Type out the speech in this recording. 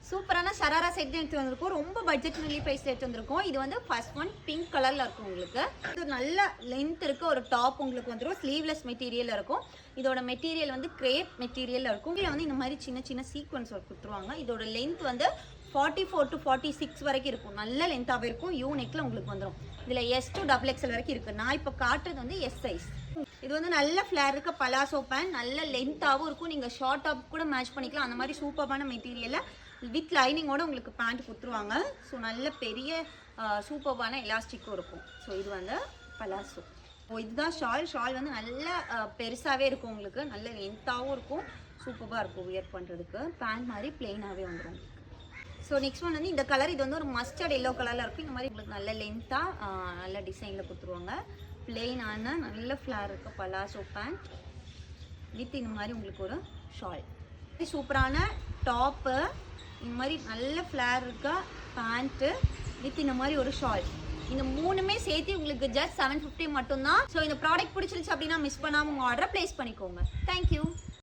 சூப்பரான ஷராரா செட் எடுத்து வந்திருக்கோம். ரொம்ப பட்ஜெட் ஃப்ரெண்ட்லி ப்ரைஸ்ல எடுத்து வந்திருக்கோம். இது வந்து ஃபர்ஸ்ட் ஒன் பிங்க் கலர்ல இருக்கும் உங்களுக்கு. இது நல்ல லென்த் இருக்கு. ஒரு டாப் உங்களுக்கு வந்துரும். ஸ்லீவ்லெஸ் மெட்டீரியல்ல இருக்கும். இதோட மெட்டீரியல் வந்து கிரேப் மெட்டீரியல்ல இருக்கும். இதுல வந்து இந்த மாதிரி சின்ன சின்ன சீக்வன்ஸ் ஒர்க் கொடுத்துருவாங்க. இதோட லென்த் வந்து 44 to 46 வரைக்கும் இருக்கும். நல்ல லென்த்தாவே இருக்கும். யூ நெக்ல உங்களுக்கு வந்துடும். இதுல S to XXL வரைக்கும் இருக்கு. நான் இப்போ காட்டுறது வந்து S சைஸ். இது வந்து நல்ல ஃபிளேர் இருக்க பலாசோ பேண்ட், நல்ல லென்த்தாகவும் இருக்கும். நீங்கள் ஷார்ட் டாப் கூட மேட்ச் பண்ணிக்கலாம். அந்த மாதிரி சூப்பரான மெட்டீரியலில் வித் லைனிங்கோட உங்களுக்கு பேண்ட் கொடுத்துருவாங்க. ஸோ நல்ல பெரிய சூப்பரான எலாஸ்டிக்கும் இருக்கும். ஸோ இது வந்து பலாசோ. இதுதான் ஷால் வந்து நல்ல பெருசாகவே இருக்கும். உங்களுக்கு நல்ல லென்த்தாகவும் இருக்கும். சூப்பராக இருக்கும் வியர் பண்ணுறதுக்கு. பேண்ட் மாதிரி பிளெயினாகவே வந்துடும். ஸோ நெக்ஸ்ட் ஒன் வந்து இந்த கலர். இது வந்து ஒரு மஸ்டர்ட் எல்லோ கலரில் இருக்கும். இந்த மாதிரி உங்களுக்கு நல்ல லென்த்தாக நல்ல டிசைனில் கொடுத்துருவாங்க. பிளெயினான நல்ல ஃப்ளார் இருக்க பலாசோ பேண்ட் வித் இந்த மாதிரி உங்களுக்கு ஒரு ஷால். சூப்பரான டாப்பு, இந்த மாதிரி நல்ல ஃப்ளார் இருக்க பேண்ட்டு வித் இந்த மாதிரி ஒரு ஷால். இந்த மூணுமே சேர்த்து உங்களுக்கு ஜஸ்ட் 750 மட்டும்தான். ஸோ இந்த ப்ராடக்ட் பிடிச்சிருச்சு அப்படின்னா மிஸ் பண்ணாமல் உங்கள் ஆர்டரை ப்ளேஸ் பண்ணிக்கோங்க. தேங்க்யூ.